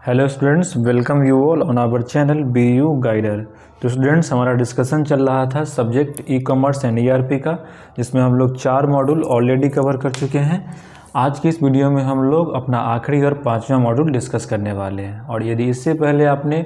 Hello students, welcome you all on our channel B U guider. तो students, हमारा discussion चल रहा था subject E commerce and ERP का, जिसमें हम लोग 4 मॉड्यूल ऑलरेडी कवर कर चुके हैं। आज की इस वीडियो में हम लोग अपना आखिरी और 5वां मॉड्यूल डिस्कस करने वाले हैं। और यदि इससे पहले आपने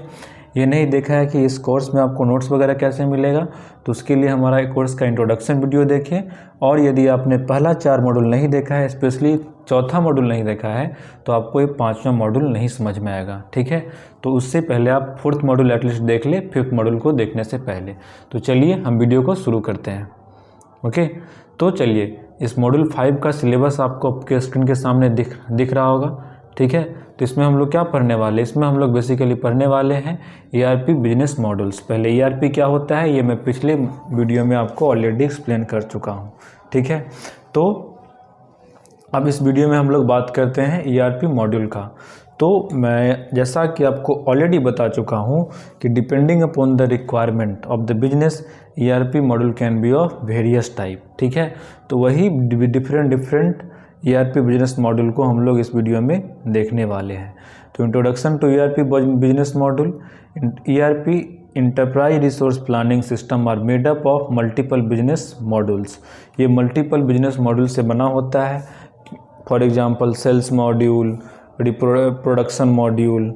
ये नहीं देखा है कि इस कोर्स में आपको नोट्स वगैरह कैसे मिलेगा, तो उसके लिए हमारा कोर्स का इंट्रोडक्शन वीडियो देखें। और यदि आपने पहला 4 मॉड्यूल नहीं देखा है, स्पेशली चौथा मॉड्यूल नहीं देखा है, तो आपको ये 5वां मॉड्यूल नहीं समझ में आएगा। ठीक है, तो उससे पहले आप 4th मॉड्यूल एटलीस्ट देख ले 5th मॉड्यूल को देखने से पहले। तो चलिए हम वीडियो को शुरू करते हैं। ओके, तो चलिए, इस मॉड्यूल 5 का सिलेबस आपको आपके स्क्रीन के सामने दिख रहा होगा। ठीक है, तो इसमें हम लोग क्या पढ़ने वाले हैं? इसमें हम लोग बेसिकली पढ़ने वाले हैं ईआरपी बिजनेस मॉड्यूल्स। पहले ईआरपी क्या होता है ये मैं पिछले वीडियो में आपको ऑलरेडी एक्सप्लेन कर चुका हूँ। ठीक है, तो अब इस वीडियो में हम लोग बात करते हैं ईआरपी मॉड्यूल का। तो मैं जैसा कि आपको ऑलरेडी बता चुका हूँ कि depending upon the requirement of the business, ERP module can be of various type. ठीक है, तो वही डिफरेंट ईआरपी बिजनेस मॉड्यूल को हम लोग इस वीडियो में देखने वाले हैं। तो introduction to ERP business module. ERP enterprise resource planning system are made up of multiple business modules. ये मल्टीपल बिजनेस मॉड्यूल से बना होता है। For example sales module, production module,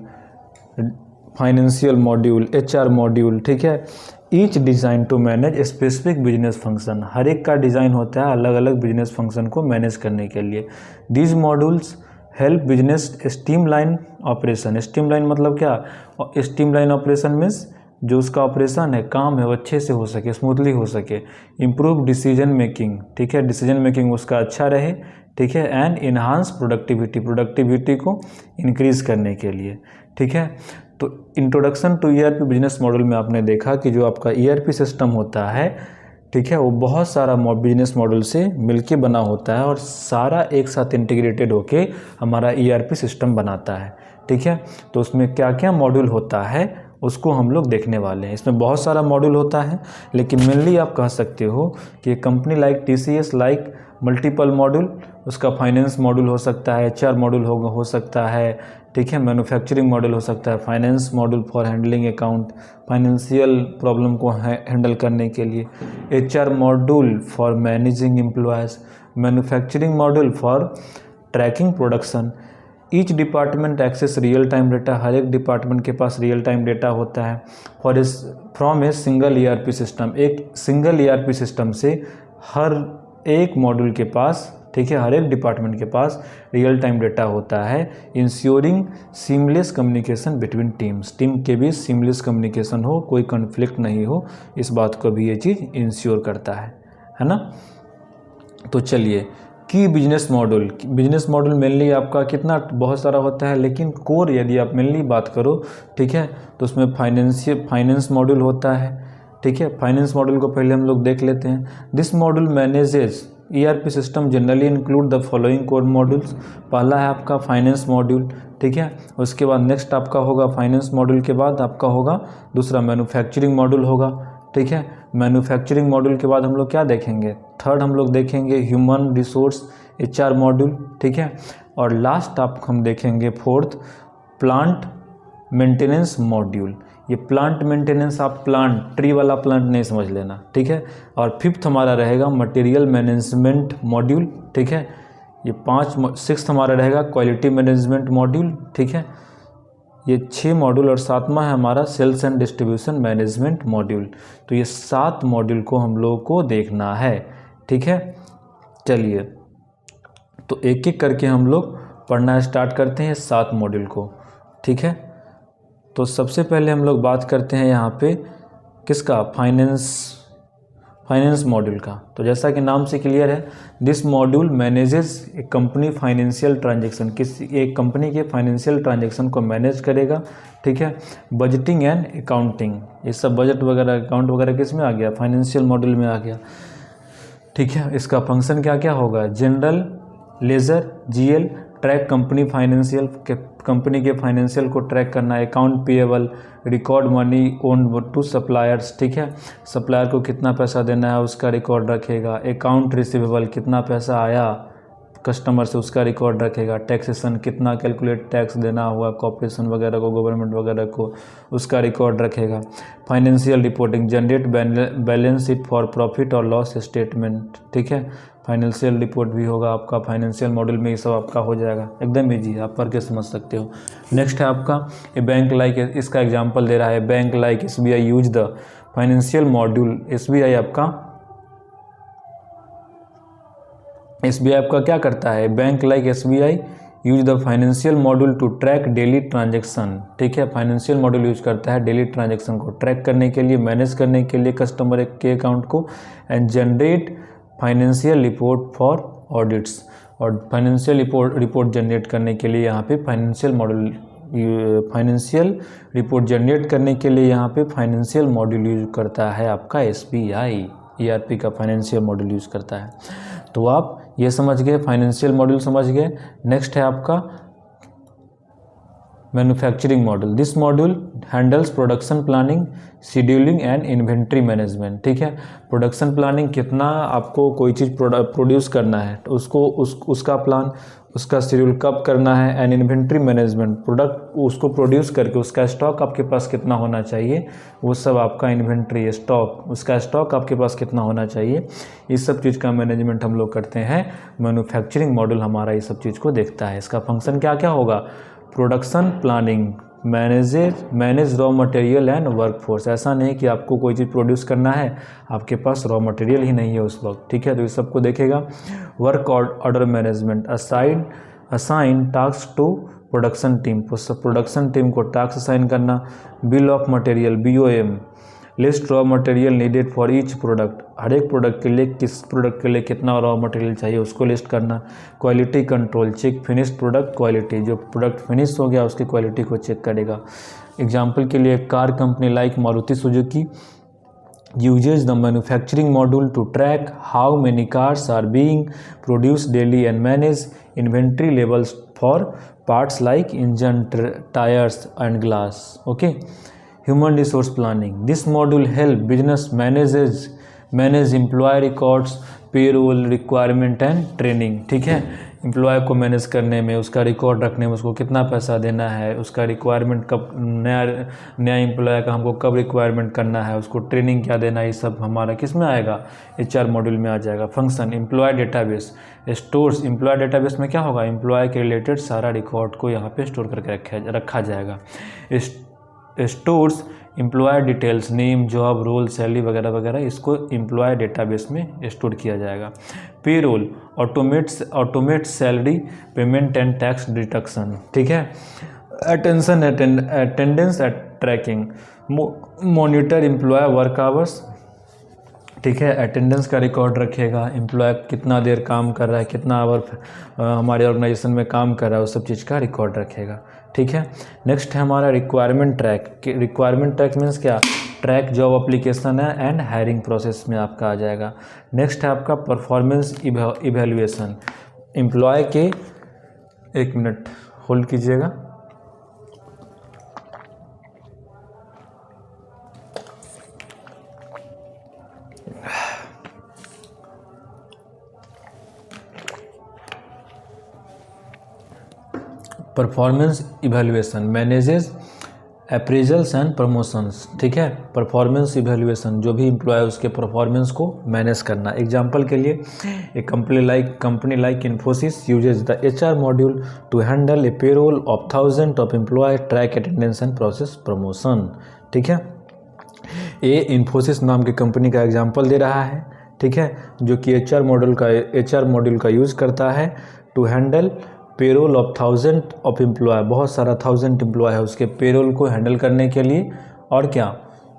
financial module, HR module. ठीक है, each design to manage specific business function. हर एक का डिज़ाइन होता है अलग अलग बिजनेस फंक्शन को मैनेज करने के लिए। These modules help business streamline operation. Streamline मतलब क्या? स्ट्रीमलाइन ऑपरेशन मीन्स जो उसका ऑपरेशन है, काम है, वो अच्छे से हो सके, स्मूथली हो सके। Improve decision making. ठीक है, डिसीजन मेकिंग उसका अच्छा रहे। ठीक है, एंड इन्हांस प्रोडक्टिविटी को इंक्रीज़ करने के लिए। ठीक है, तो introduction to ERP business model में आपने देखा कि जो आपका ईआरपी सिस्टम होता है, ठीक है, वो बहुत सारा बिजनेस मॉडल से मिलके बना होता है और सारा एक साथ इंटीग्रेटेड होके हमारा ईआरपी सिस्टम बनाता है। ठीक है, तो उसमें क्या क्या मॉड्यूल होता है उसको हम लोग देखने वाले हैं। इसमें बहुत सारा मॉड्यूल होता है, लेकिन मेनली आप कह सकते हो कि company like TCS like multiple module. उसका फाइनेंस मॉड्यूल हो सकता है, एचआर मॉड्यूल हो सकता है। ठीक है, मैन्युफैक्चरिंग मॉड्यूल हो सकता है, finance module for handling account, financial problem को हैंडल करने के लिए, HR module for managing employees, manufacturing module for tracking production. Each department access real time data. हर एक डिपार्टमेंट के पास रियल टाइम डेटा होता है from a single ERP system. एक सिंगल ईआरपी सिस्टम से हर एक मॉड्यूल के पास, ठीक है, हर एक डिपार्टमेंट के पास रियल टाइम डेटा होता है। Ensuring seamless communication between teams. Team के बीच सीमलेस कम्युनिकेशन हो, कोई कॉन्फ्लिक्ट नहीं हो, इस बात को भी ये चीज़ इंश्योर करता है ना। तो चलिए, की बिजनेस मॉडल मेनली आपका कितना बहुत सारा होता है, लेकिन कोर यदि आप मेनली बात करो, ठीक है, तो उसमें फाइनेंस मॉड्यूल होता है। ठीक है, फाइनेंस मॉड्यूल को पहले हम लोग देख लेते हैं। This module manages ERP system generally include the following core modules. पहला है आपका फाइनेंस मॉड्यूल। ठीक है, उसके बाद नेक्स्ट आपका होगा फाइनेंस मॉड्यूल के बाद आपका होगा दूसरा मैन्युफैक्चरिंग मॉड्यूल होगा। ठीक है, मैन्युफैक्चरिंग मॉड्यूल के बाद हम लोग क्या देखेंगे? थर्ड हम लोग देखेंगे ह्यूमन रिसोर्स एचआर मॉड्यूल। ठीक है, और लास्ट आप हम देखेंगे 4th प्लांट मेंटेनेंस मॉड्यूल। ये प्लांट मेंटेनेंस आप प्लांट ट्री वाला प्लांट नहीं समझ लेना। ठीक है, और 5th हमारा रहेगा मटेरियल मैनेजमेंट मॉड्यूल। ठीक है, ये 6th हमारा रहेगा क्वालिटी मैनेजमेंट मॉड्यूल। ठीक है, ये 6 मॉड्यूल, और 7वां है हमारा sales and distribution management module. तो ये 7 मॉड्यूल को हम लोगों को देखना है। ठीक है, चलिए, तो एक एक करके हम लोग पढ़ना स्टार्ट करते हैं 7 मॉड्यूल को। ठीक है, तो सबसे पहले हम लोग बात करते हैं यहाँ पे किसका? फाइनेंस मॉड्यूल का। तो जैसा कि नाम से क्लियर है, this module manages A company financial transaction. किसी एक कंपनी के फाइनेंशियल ट्रांजेक्शन को मैनेज करेगा। ठीक है, बजटिंग एंड अकाउंटिंग, ये सब बजट वगैरह अकाउंट वगैरह किस में आ गया? फाइनेंशियल मॉड्यूल में आ गया। ठीक है, इसका फंक्शन क्या क्या होगा? General ledger GL, track company financial, company के फाइनेंशियल को ट्रैक करना। Account payable, record money owed to suppliers. ठीक है, सप्लायर को कितना पैसा देना है उसका रिकॉर्ड रखेगा। अकाउंट रिसीवेबल, कितना पैसा आया कस्टमर से उसका रिकॉर्ड रखेगा। टैक्सेशन कितना कैलकुलेट टैक्स देना हुआ कॉर्पोरेशन वगैरह को, गवर्नमेंट वगैरह को, उसका रिकॉर्ड रखेगा। Financial reporting generate balance sheet for profit और लॉस स्टेटमेंट, ठीक है। फाइनेंशियल रिपोर्ट भी होगा आपका, फाइनेंशियल मॉड्यूल में ये सब आपका हो जाएगा, एकदम ईजी, आप पढ़ के समझ सकते हो। नेक्स्ट है आपका ये बैंक लाइक, इसका एग्जांपल दे रहा है, bank like SBI use the financial module. SBI आपका क्या करता है, bank like SBI use the financial module to track daily transaction, ठीक है। फाइनेंशियल मॉड्यूल यूज करता है डेली ट्रांजेक्शन को ट्रैक करने के लिए, मैनेज करने के लिए कस्टमर के अकाउंट को, and generate financial report for audits, और फाइनेंशियल रिपोर्ट जनरेट करने के लिए यहाँ पे फाइनेंशियल रिपोर्ट जनरेट करने के लिए यहाँ पे फाइनेंशियल मॉड्यूल यूज करता है आपका SBI, ERP का फाइनेंशियल मॉड्यूल यूज करता है। तो आप ये समझ गए, फाइनेंशियल मॉड्यूल समझ गए। नेक्स्ट है आपका manufacturing module. This module handles production planning, scheduling and inventory management, ठीक है। प्रोडक्शन प्लानिंग, कितना आपको कोई चीज़ प्रोड्यूस करना है तो उसका प्लान, उसका शेड्यूल कब करना है, एंड इन्वेंट्री मैनेजमेंट, प्रोडक्ट उसको प्रोड्यूस करके उसका स्टॉक आपके पास कितना होना चाहिए, वो सब आपका इन्वेंट्री स्टॉक, उसका स्टॉक आपके पास कितना होना चाहिए, इस सब चीज़ का मैनेजमेंट हम लोग करते हैं। मैन्युफैक्चरिंग मॉड्यूल हमारा ये सब चीज़ को देखता है। इसका फंक्शन क्या क्या होगा, production planning, manage raw material and workforce. ऐसा नहीं कि आपको कोई चीज़ प्रोड्यूस करना है, आपके पास रॉ मटेरियल ही नहीं है उस वक्त, ठीक है, तो इस सबको देखेगा। Work order management, assign task to production team, production team को टास्क असाइन करना। Bill of material, BOM, list raw material needed for each product, हर एक प्रोडक्ट के लिए किस प्रोडक्ट के लिए कितना रॉ मटेरियल चाहिए उसको लिस्ट करना। Quality control, check finished product quality, जो प्रोडक्ट फिनिश हो गया उसकी क्वालिटी को चेक करेगा। एग्जांपल के लिए car company like Maruti Suzuki uses the manufacturing module to track how many cars are being produced daily and manage inventory levels for parts like engine, tires and glass. Okay. Human resource planning. This module help business manage employee records, payroll, requirement and training, ठीक है। Employ को manage करने में, उसका record रखने में, उसको कितना पैसा देना है, उसका रिक्वायरमेंट कब, नया एम्प्लॉय का हमको कब रिक्वायरमेंट करना है, उसको ट्रेनिंग क्या देना है, ये सब हमारा किस में आएगा, HR मॉड्यूल में आ जाएगा। Function employee database, stores, employee database में क्या होगा, एम्प्लॉय के रिलेटेड सारा रिकॉर्ड को यहाँ पे स्टोर करके रखा जाएगा। Stores employee details, name, job, role, salary वगैरह वगैरह, इसको एम्प्लॉय डेटाबेस में स्टोर किया जाएगा। Payroll, automate salary payment and tax deduction, ठीक है। Attendance tracking, monitor employee work hours, ठीक है। अटेंडेंस का रिकॉर्ड रखेगा, एम्प्लॉय कितना देर काम कर रहा है, कितना आवर हमारे ऑर्गेनाइजेशन में काम कर रहा है, उस सब चीज़ का रिकॉर्ड रखेगा, ठीक है। नेक्स्ट है हमारा requirement track. Requirement track means क्या, ट्रैक जॉब एप्लीकेशन है एंड हायरिंग प्रोसेस में आपका आ जाएगा। नेक्स्ट है आपका परफॉर्मेंस इवैल्यूएशन। एम्प्लॉय के, एक मिनट होल्ड कीजिएगा, performance evaluation manages appraisals and promotions, ठीक है। परफॉर्मेंस इवैल्यूएशन, जो भी एम्प्लॉय उसके परफॉर्मेंस को मैनेज करना। एग्जांपल के लिए एक company like Infosys uses the HR module to handle a payroll of 1000 of employee, track attendance and process promotion, ठीक है। ये इन्फोसिस नाम की कंपनी का एग्जाम्पल दे रहा है, ठीक है, जो कि HR मॉड्यूल का यूज़ करता है to handle payroll of 1000 of employee, बहुत सारा 1000 एम्प्लॉय है, उसके पेरोल को हैंडल करने के लिए, और क्या,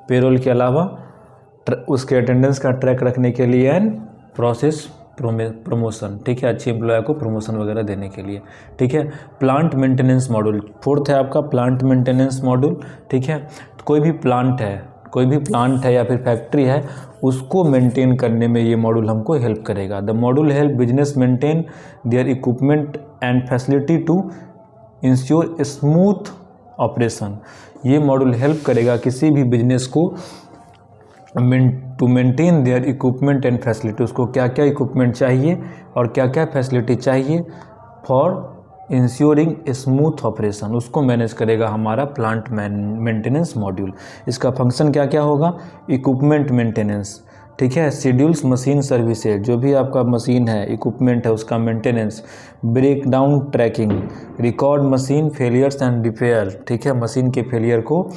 पेरोल के अलावा उसके अटेंडेंस का ट्रैक रखने के लिए, एंड प्रोसेस प्रमोशन, ठीक है, अच्छे एम्प्लॉय को प्रमोशन वगैरह देने के लिए, ठीक है। प्लांट मेंटेनेंस मॉड्यूल, फोर्थ है आपका प्लांट मेंटेनेंस मॉड्यूल, ठीक है। कोई भी प्लांट है या फिर फैक्ट्री है, उसको मेंटेन करने में ये मॉड्यूल हमको हेल्प करेगा। The module help business maintain their equipment and facility to ensure smooth operation. ये मॉड्यूल हेल्प करेगा किसी भी बिजनेस को to maintain their equipment and facility, उसको क्या क्या इक्विपमेंट चाहिए और क्या क्या फैसिलिटी चाहिए फॉर इंश्योरिंग स्मूथ ऑपरेशन, उसको मैनेज करेगा हमारा प्लांट मेंटेनेंस मॉड्यूल। इसका फंक्शन क्या क्या होगा, इक्विपमेंट मेंटेनेंस, ठीक है, शेड्यूल्स मशीन सर्विसेज, जो भी आपका मशीन है इक्विपमेंट है उसका maintenance, breakdown tracking, record machine failures and repair, ठीक है, मशीन के फेलियर को,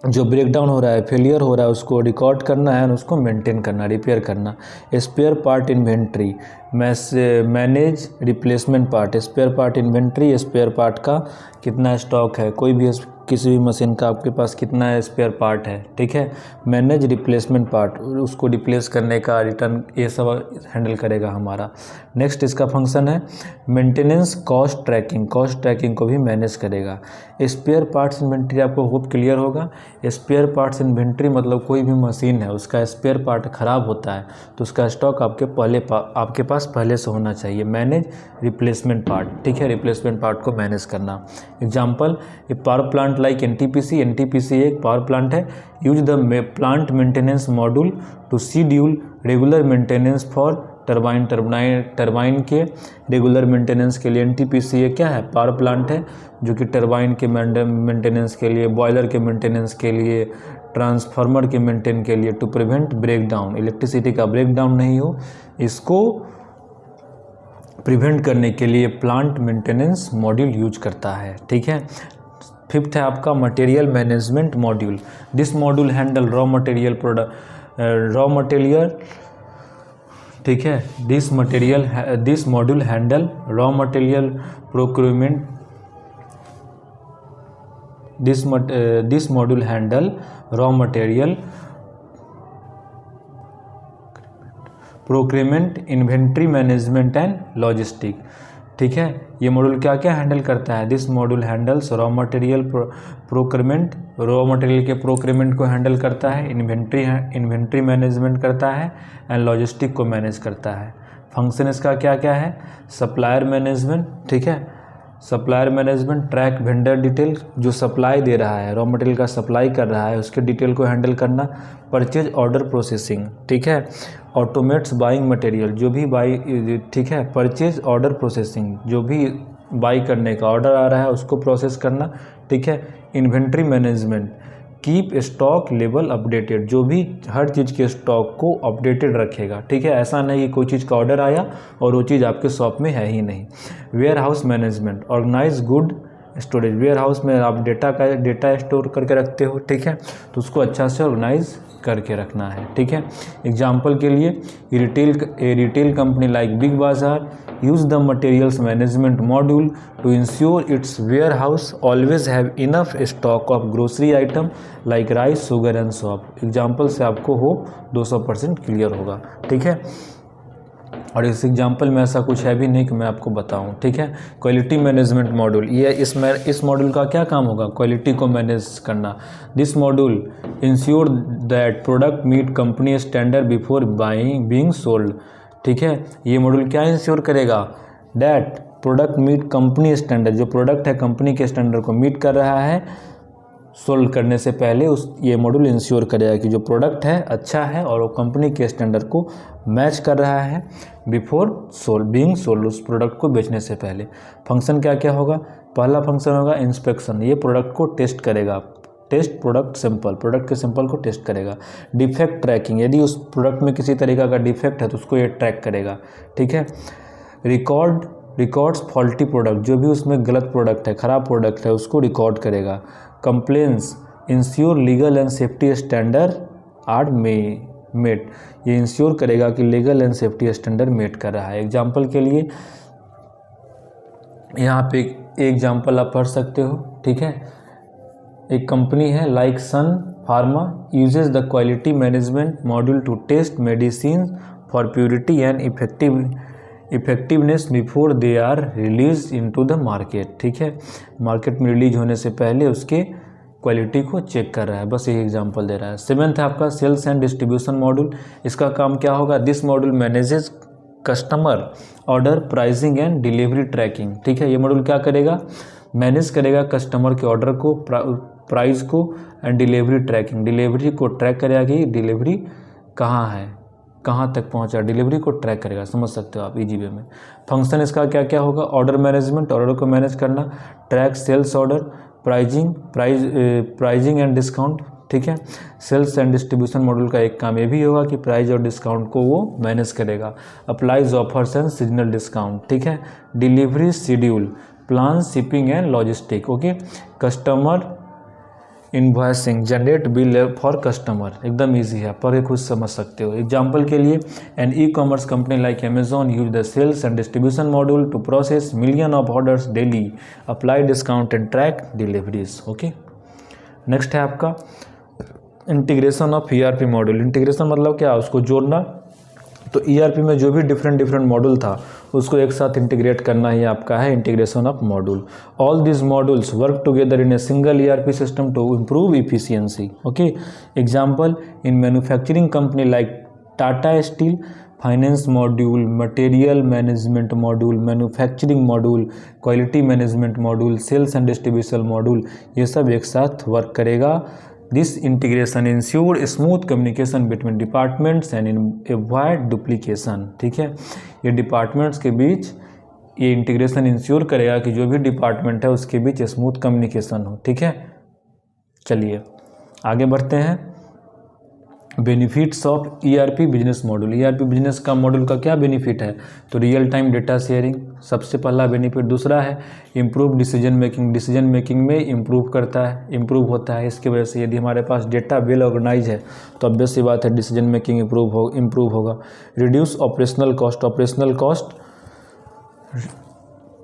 जो ब्रेक डाउन हो रहा है फेलियर हो रहा है उसको रिकॉर्ड करना है और उसको मेंटेन करना, रिपेयर करना। Spare part inventory, manage replacement part, spare part inventory, spare part का कितना स्टॉक है, कोई भी किसी भी मशीन का आपके पास कितना स्पेयर पार्ट है, ठीक है। मैनेज रिप्लेसमेंट पार्ट, उसको रिप्लेस करने का, रिटर्न, ये सब हैंडल करेगा हमारा। नेक्स्ट इसका फंक्शन है maintenance cost tracking, cost tracking को भी मैनेज करेगा। स्पेयर पार्ट्स इन्वेंट्री आपको होप क्लियर होगा। स्पेयर पार्ट्स इन्वेंट्री मतलब कोई भी मशीन है उसका स्पेयर पार्ट ख़राब होता है तो उसका स्टॉक आपके पास पहले से होना चाहिए। मैनेज रिप्लेसमेंट पार्ट, ठीक है, रिप्लेसमेंट पार्ट को मैनेज करना। Example, a power plant like NTPC, NTPC एक पावर प्लांट है। Use the plant maintenance module to schedule regular maintenance for turbine के रेगुलर मेंटेनेंस के लिए। एनटीपीसी ये क्या है, पावर प्लांट है जो कि टरबाइन के मेंटेनेंस के लिए, बॉयलर के मेंटेनेंस के लिए, ट्रांसफार्मर के मेंटेन के लिए, to prevent breakdown, electricity का ब्रेक डाउन नहीं हो, इसको प्रिवेंट करने के लिए प्लांट मेंटेनेंस मॉड्यूल यूज करता है, ठीक है। फिफ्थ है आपका material management module. This module handle raw material ठीक है, this module handle raw material procurement, this module handle raw material procurement, inventory management and logistic, ठीक है। ये मॉड्यूल क्या क्या हैंडल करता है, this module handles raw procurement, raw material के प्रोक्योरमेंट को हैंडल करता है, इन्वेंट्री मैनेजमेंट करता है एंड लॉजिस्टिक को मैनेज करता है। फंक्शन इसका क्या क्या है, सप्लायर मैनेजमेंट, ठीक है, supplier management, track vendor detail, जो सप्लाई दे रहा है, रॉ मटेरियल का सप्लाई कर रहा है उसके डिटेल को हैंडल करना। परचेज ऑर्डर प्रोसेसिंग, ठीक है, ऑटोमेट्स बाइंग मटेरियल, जो भी ठीक है, परचेज ऑर्डर प्रोसेसिंग, जो भी बाई करने का ऑर्डर आ रहा है उसको प्रोसेस करना, ठीक है। Inventory management, keep stock level updated, जो भी हर चीज़ के स्टॉक को अपडेटेड रखेगा, ठीक है, ऐसा नहीं कि कोई चीज़ का ऑर्डर आया और वो चीज़ आपके शॉप में है ही नहीं। Warehouse management, organise good storage, warehouse में आप डेटा स्टोर करके रखते हो, ठीक है, तो उसको अच्छा से ऑर्गेनाइज करके रखना है, ठीक है। एग्जाम्पल के लिए रिटेल कंपनी लाइक बिग बाजार use the materials management module to ensure its warehouse always have enough stock of grocery item like rice, sugar and soap। Example से आपको होप 200% क्लियर होगा, ठीक है। और इस एग्जाम्पल में ऐसा कुछ है भी नहीं कि मैं आपको बताऊं, ठीक है। क्वालिटी मैनेजमेंट मॉड्यूल, ये इस मॉड्यूल का क्या काम होगा, क्वालिटी को मैनेज करना। This module ensure that product meet company standard before being sold, ठीक है। ये मॉड्यूल क्या इंश्योर करेगा, that product meet company standard, जो प्रोडक्ट है कंपनी के स्टैंडर्ड को मीट कर रहा है सोल्ड करने से पहले, ये मॉड्यूल इंश्योर करेगा कि जो प्रोडक्ट है अच्छा है और वो कंपनी के स्टैंडर्ड को मैच कर रहा है बिफोर बीइंग सोल्ड, उस प्रोडक्ट को बेचने से पहले। फंक्शन क्या क्या होगा, पहला फंक्शन होगा इंस्पेक्शन, ये प्रोडक्ट को टेस्ट करेगा, टेस्ट प्रोडक्ट के सैंपल को टेस्ट करेगा। डिफेक्ट ट्रैकिंग, यदि उस प्रोडक्ट में किसी तरीका का डिफेक्ट है तो उसको ये ट्रैक करेगा, ठीक है। रिकॉर्ड्स फॉल्टी प्रोडक्ट, जो भी उसमें गलत प्रोडक्ट है, ख़राब प्रोडक्ट है, उसको रिकॉर्ड करेगा। Complaints ensure legal and safety standard are met, ये इंश्योर करेगा कि legal and safety standard met कर रहा है। एग्जाम्पल के लिए यहाँ पे एक एग्जाम्पल आप पढ़ सकते हो, ठीक है। एक कंपनी है like Sun Pharma uses the quality management module to test medicine for purity and effectiveness before they are release into the market, ठीक है, मार्केट में रिलीज होने से पहले उसके क्वालिटी को चेक कर रहा है, बस एक एग्जांपल दे रहा है। सेवेंथ है आपका सेल्स एंड डिस्ट्रीब्यूशन मॉड्यूल, इसका काम क्या होगा, this module manages customer order pricing and delivery tracking, ठीक है। ये मॉड्यूल क्या करेगा, मैनेज करेगा कस्टमर के ऑर्डर को, प्राइस को, एंड डिलीवरी ट्रैकिंग, डिलीवरी को ट्रैक करेगा कि डिलीवरी कहाँ है, कहाँ तक पहुँचा, डिलीवरी को ट्रैक करेगा, समझ सकते हो आप इजी वे में। फंक्शन इसका क्या क्या होगा, ऑर्डर मैनेजमेंट, ऑर्डर को मैनेज करना, track sales order, pricing and discount, ठीक है। सेल्स एंड डिस्ट्रीब्यूशन मॉड्यूल का एक काम ये भी होगा कि प्राइस और डिस्काउंट को वो मैनेज करेगा। Applies offers and seasonal discount, ठीक है। Delivery schedule, plan shipping and logistic, okay. Customer invoicing, generate bill for customer, एकदम इजी है, पर ये खुद समझ सकते हो। एग्जाम्पल के लिए, an e commerce company like Amazon use the sales and distribution module to process million of orders daily, apply discount and track deliveries, okay. Next है आपका integration of ERP module. Integration मतलब क्या, उसको जोड़ना। तो ERP में जो भी डिफरेंट मॉड्यूल था उसको एक साथ इंटीग्रेट करना ही आपका है integration of module. All this modules work together in a single ERP system to improve efficiency, okay. Example, in manufacturing company like Tata Steel, finance module, material management module, manufacturing module, quality management module, sales and distribution module, ये सब एक साथ work करेगा। This integration ensure smooth communication between departments and avoid duplication, ठीक है। ये departments के बीच ये इंटीग्रेशन इंश्योर करेगा कि जो भी डिपार्टमेंट है उसके बीच स्मूथ कम्युनिकेशन हो, ठीक है। चलिए आगे बढ़ते हैं। Benefits of ERP business module. ERP business का मॉड्यूल का क्या बेनिफिट है, तो रियल टाइम डेटा शेयरिंग सबसे पहला बेनिफिट। दूसरा है improve decision making, decision making में इम्प्रूव करता है, इम्प्रूव होता है। इसकी वजह से यदि हमारे पास डेटा वेल ऑर्गेनाइज है तो ऑब्वियस सी बात है डिसीजन मेकिंग इम्प्रूव होगा। Reduce operational cost, operational cost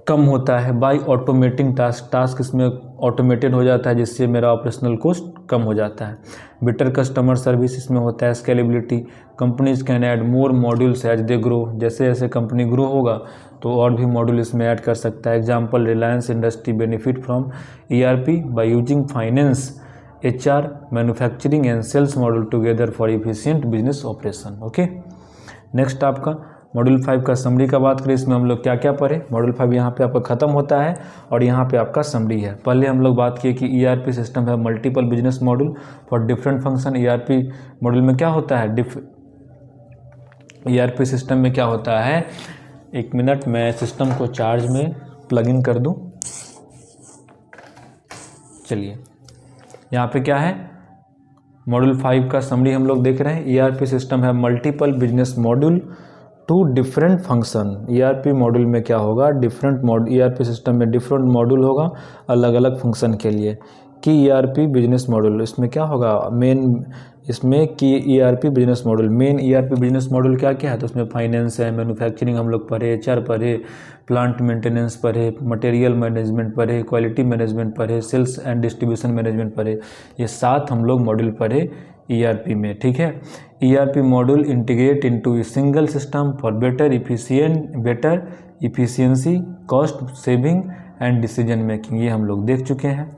कम होता है बाय ऑटोमेटिंग टास्क इसमें ऑटोमेटेड हो जाता है जिससे मेरा ऑपरेशनल कॉस्ट कम हो जाता है। बेटर कस्टमर सर्विस इसमें होता है। Scalability, companies can add more modules as they grow, जैसे जैसे कंपनी ग्रो होगा तो और भी मॉड्यूल इसमें ऐड कर सकता है। Example, Reliance industry benefit from ERP by using finance, HR, manufacturing and sales module together for efficient business operation, okay. Next आपका मॉड्यूल 5 का समरी का बात करें, इसमें हम लोग क्या क्या पढ़े। मॉड्यूल 5 यहाँ पे आपका ख़त्म होता है और यहाँ पे आपका समरी है। पहले हम लोग बात किए कि ईआरपी सिस्टम है multiple business module for different function. ERP module में क्या होता है, ईआरपी सिस्टम में क्या होता है, एक मिनट मैं सिस्टम को चार्ज में प्लग इन कर दूँ। चलिए यहाँ पे क्या है, मॉड्यूल 5 का समरी हम लोग देख रहे हैं। ईआरपी सिस्टम है multiple business module to different function. ERP module में क्या होगा, ईआरपी सिस्टम में डिफरेंट मॉड्यूल होगा अलग अलग फंक्शन के लिए। कि ईआरपी बिजनेस मॉड्यूल इसमें क्या होगा, मेन इसमें कि ERP business module, main ERP business module क्या क्या है, तो उसमें फाइनेंस है, मैन्युफैक्चरिंग हम लोग पढ़े, HR पढ़े, प्लांट मेंटेनेंस पढ़े, मटेरियल मैनेजमेंट पढ़े, क्वालिटी मैनेजमेंट पढ़े, सेल्स एंड डिस्ट्रीब्यूशन मैनेजमेंट पढ़े। ये 7 हम लोग मॉड्यूल पढ़े ईआरपी में, ठीक है। ERP module integrate into a single system for better efficiency, cost saving and decision making, ये हम लोग देख चुके हैं।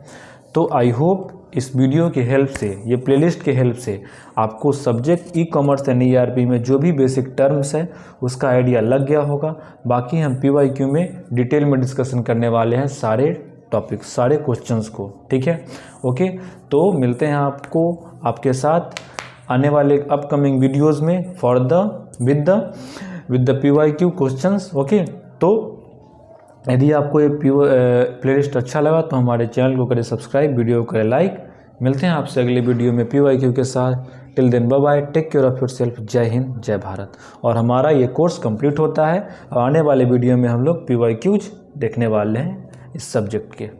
तो आई होप इस वीडियो के हेल्प से, ये प्लेलिस्ट के हेल्प से आपको subject E commerce and ERP में जो भी बेसिक टर्म्स है उसका आइडिया लग गया होगा। बाकी हम PYQ में डिटेल में डिस्कशन करने वाले हैं सारे टॉपिक, सारे क्वेश्चंस को, ठीक है, ओके। तो मिलते हैं आपके साथ आने वाले अपकमिंग वीडियोस में with the PYQ questions, okay. तो यदि आपको ये प्लेलिस्ट अच्छा लगा तो हमारे चैनल को करें सब्सक्राइब, वीडियो को करें लाइक। मिलते हैं आपसे अगले वीडियो में PYQ के साथ। Till then bye bye, take care of yourself. जय हिंद, जय भारत। और हमारा ये कोर्स कंप्लीट होता है और आने वाले वीडियो में हम लोग PYQs देखने वाले हैं इस सब्जेक्ट के।